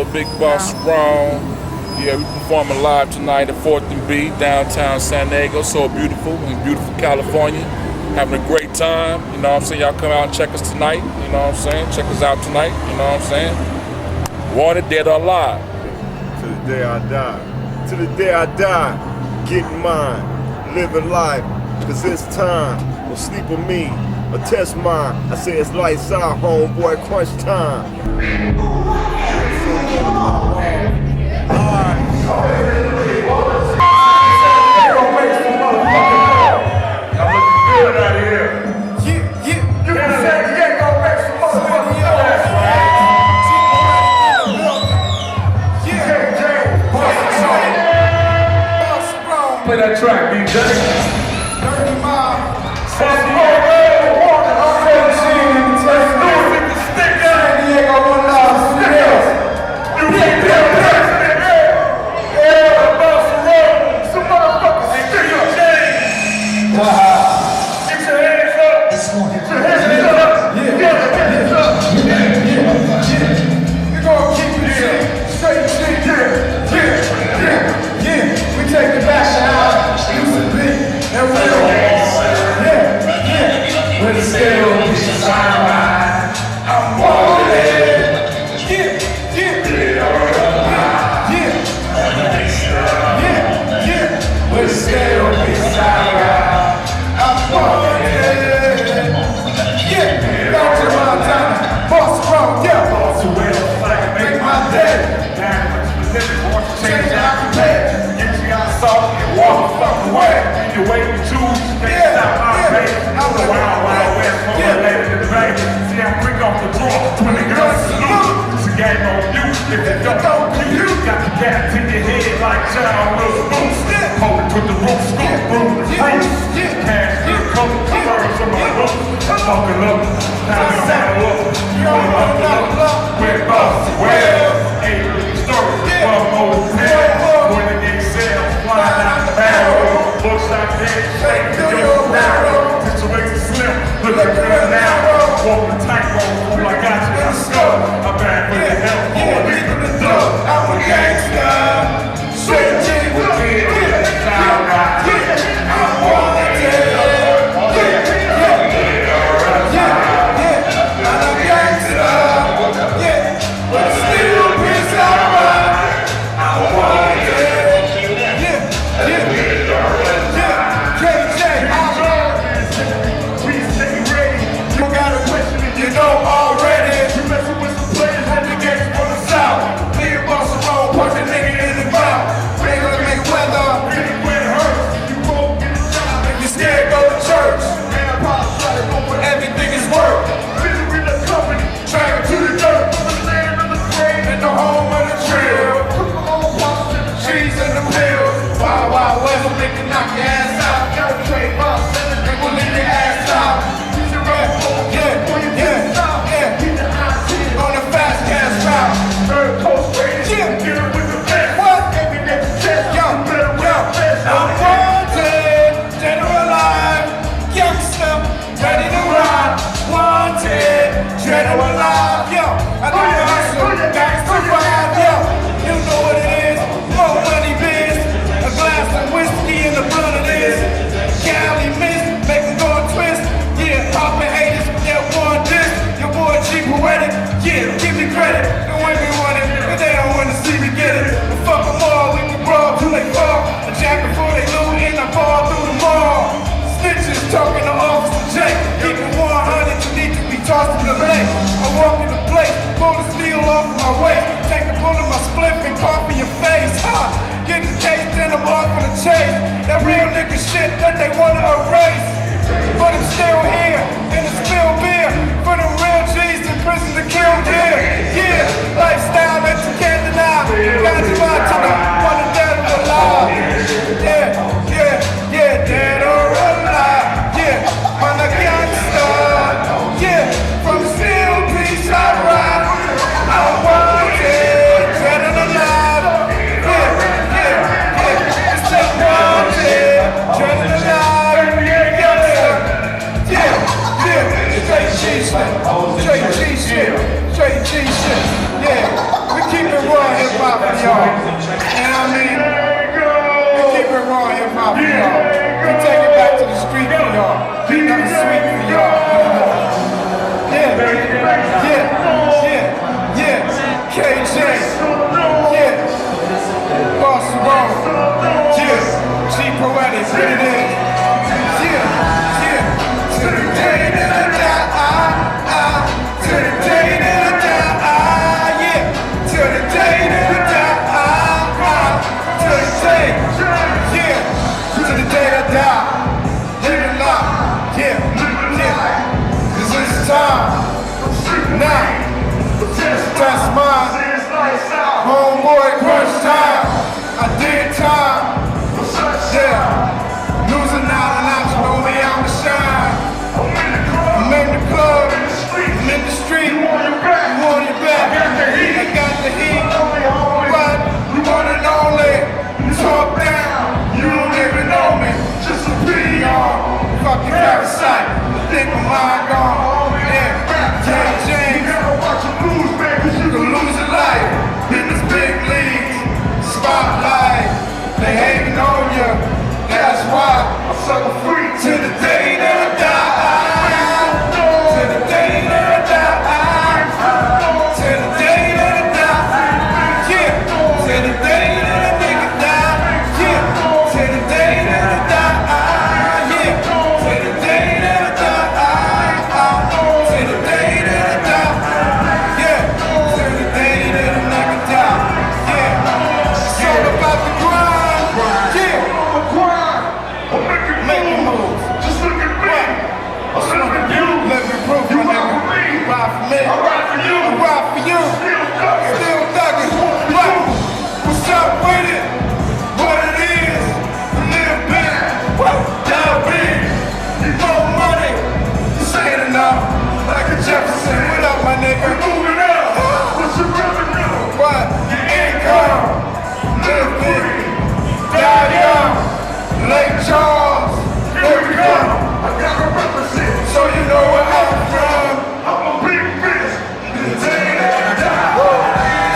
little big Bossarone. Yeah, we performing live tonight at 4th and B, downtown San Diego. So beautiful in beautiful California. Having a great time. You know what I'm saying? Y'all come out and check us tonight. You know what I'm saying? Check us out tonight. You know what I'm saying? Wanted, dead or alive. To the day I die. To the day I die. Getting mine. Living life. Cause it's time. Don't sleep with me. Or test mine. I say it's lights out, homeboy. Crunch time. Play that track, DJ. Dirty Mob. San Diego, one love, something else. You ain't there, president. Yeah, Bossarone. Some motherfuckers stick up. Get your hands up. Get your hands up. Get your hands up. We're gonna keep it straight, yeah. We take it back to how it used to be. And we're with the scale, I'm wanted. With the scale, I'm wanted. Back to my time, Bossarone, make my day. Change how I pay. Get you out of salt and walk the fuck away. The way you choose, can't stop my pay. I'm the wild west, more later than the bay. See, I bring off the draw, 20 girls salute. It's a game on you, if it don't you got the gap in your head like child little boots. Hold it to the roof, scoop, boom, the fruits. Cash, good color, colors on my roof. Fucking up, now it's saddle up. You don't buckle up, we're boss, well. Hey, story, one more tale. When the game sells, flying out the barrel. Looks like that shake, you're narrow. Situation slim, look at me now. Walking tightrope, I got you in the skull. I'm back with the help, or leaving the door. I'm a gangster. Straight G with me. I'm wanted. G-Poetic, yeah, give me credit. The way we want it, but they don't want to see me get it. And fuck them all, we can brawl till they fall. A jack before they loot and I fall through the mall. Snitches talking to Officer J. Keep it 100, you need to be tossed in the lake. I walk in the place, pull the steel off my waist. Take the bullet of my spliff and cough in your face. Get the case, then I'm off for the chase. That real nigga shit that they wanna erase. But I'm still here, in the spill beer. For the real G's in prison to kill gear. Yeah, lifestyle that you can't deny. Got you out to the one of dead or alive. Yeah, dead or alive. Yeah, I'm a gangster. Yeah, from still peace I ride. I want it, dead or alive. Yeah, it's just wanted, dead or alive. Straight G shit, straight G shit. y'all. We take it back to the street for y'all. Nothing sweet for y'all. Yeah, KJ, yeah, Bossarone, yeah, G-Poetic, what it is. Yeah, to the day that I die, to the day that I die, yeah, to the day that I die, to the day, yeah, to the day I die, living life, yeah, this is time, now, that's mine, homeboy, crunch time, I did time, yeah, losing out and out, you know me, I'm the shine. I'm in the club, I'm in the street, you want your back, I got the heat, but you want it only, talk down, you don't even know me, just a peon, fucking parasite, think my mind gone, yeah, James, you can lose your life, in this big league, spotlight, they hating on you, that's why I'm sucker free to the day that I die, to the day that I die, to the day that I die, yeah, to the day that I think I die, yeah, to the day that I die, yeah, to the day that I die, to the day that I die, yeah, to the day that I never die, yeah, it's all about the grind, yeah, making moves, just look at me, living proof, my nigga, ride for me, I ride for you, I ride for you, still thugging, what? What's up with it? What it is? Live big, die big, you want money, this ain't enough, like a Jefferson, what up my nigga? Moving up, what's your revenue? What? Your income, live big, die young, Lake Charles, here we go, I gotta represent, so you know where I'm from, I'm a big fish, the day that I die,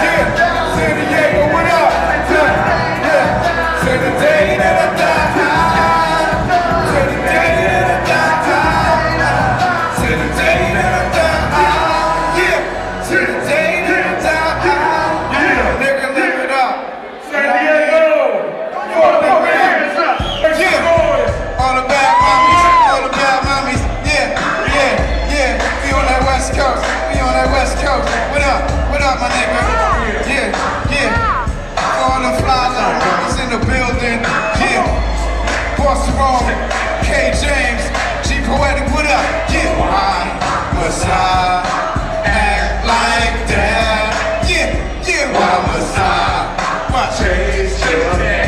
yeah, San Diego, what up, yeah, say the day that I die, say the day that I die, say the day that I die, yeah, say the day that I die, yeah, nigga, live it up, San Diego, all the bad mommies, yeah, we on that West Coast, what up, my nigga, yeah, all the fly little mommies in the building, yeah, Bossarone, K. James, G-Poetic, what up, yeah, why must I act like that, yeah, why must I chase that,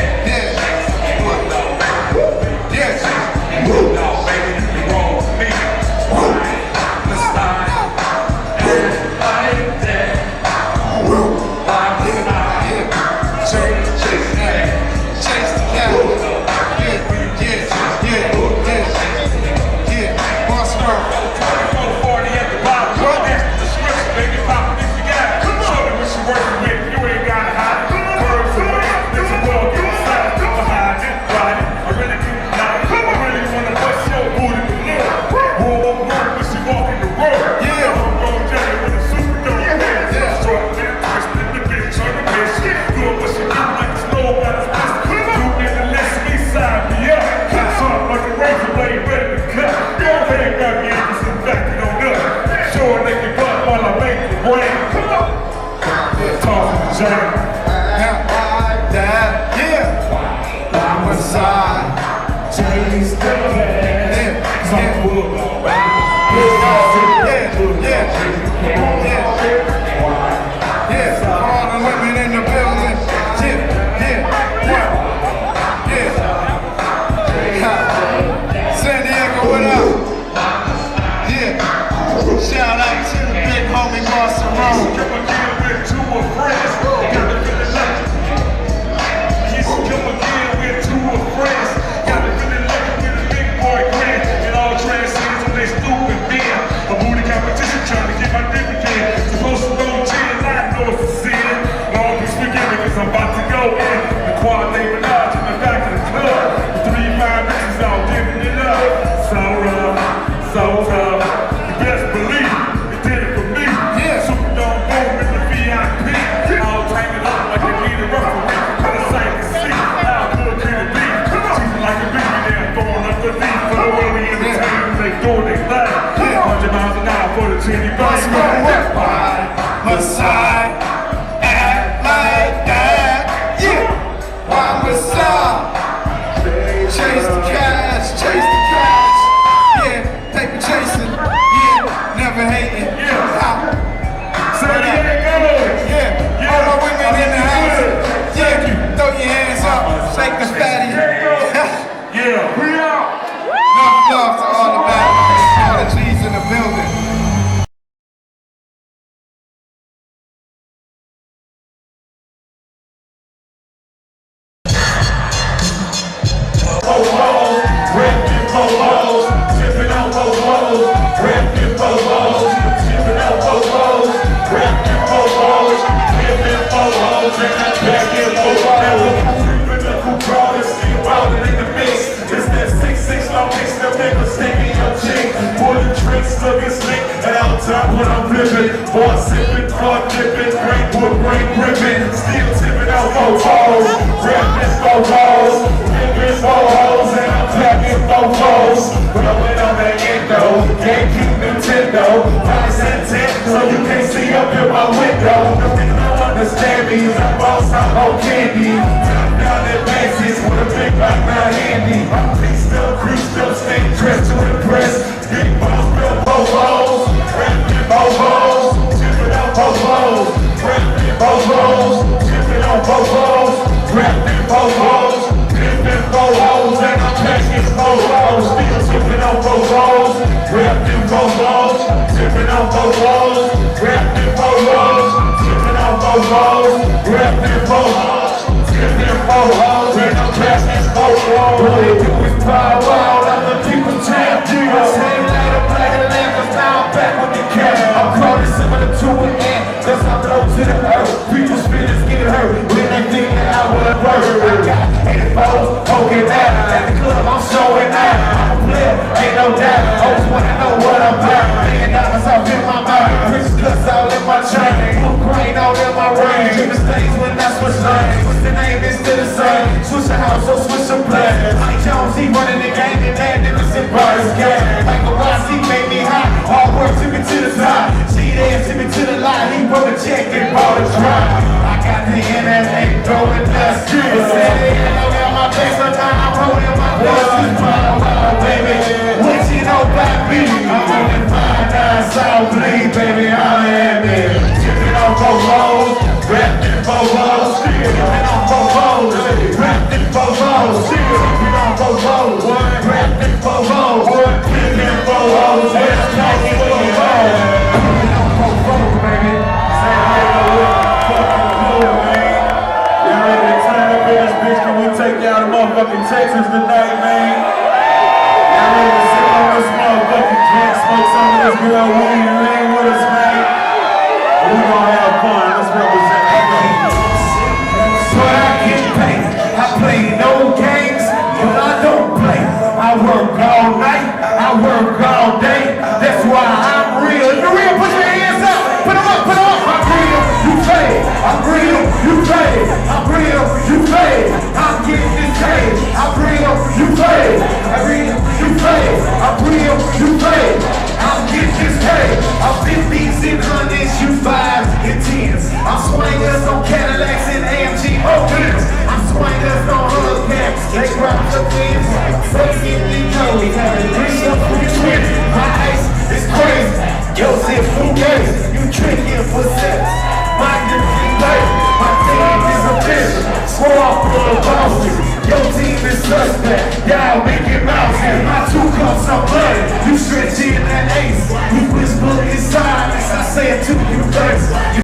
I'm about to go in. The quad name Minaj in the back of the club. The 3 Boy sipping, club dipping, great wood, great gripping, still tipping out photos, rapping photos, ripping photos, and I'm packing photos, blowing on the endo, GameCube, Nintendo, nice and tint, so you can't see up in my window. Nothing don't understand me, is I bought some old candy, top down at Macy's with a big back not handy. Creased up, stay dressed to impress, big balls, real bobos, rapping bobos, tipping on bobos, rapping bobos, tipping on bobos, rapping bobos, tipping bobos, and I'm packing bobos, still tipping on bobos, rapping bobos, tipping on bobos, rapping bobos, tipping on bobos, rapping bobos, tipping bobos, and I'm packing bobos. What they do is power out, I'm the people champ. I say later, black and lamb, cause now I'm back with the cat. I'm calling similar to an ant, cause I'm low to the earth. People's feelings get hurt when they think that I would have worked. I got 80 foes, poking out. At the club, I'm showing out. I'm a player, ain't no doubt. Always wanna know what I'm about. $1,000,000 off in my mouth, rich cuts all in my chain. Blue grain all in my range. Different states when I switch lanes. What's the name? It's still the same. Switch the house, so switch the plan. Mike Jones, he running the game, and that niggas in bars game. Michael Ross, he made me hot. Hard work took me to the top. G-Dance took me to the line. He wrote a check and bought a drop. I got the NSA going nuts. But said they ain't no got my face, so now I'm holding my dust. Wow, baby, what you know about me? I'm only 5'9", South Bleed, baby, I'm at me. Tipping on bobos, rapping bobos, tipping on bobos, rapping bobos, tipping on bobos, rapping bobos, tipping bobos, and I'm talking bobos. Tipping on bobos, baby. Say hey, what the fucking cool, man. Y'all ready to turn up in this bitch? Can we take y'all to motherfucking Texas tonight, man? Y'all ready to sit on this motherfucking drink, smoke some of this good weed?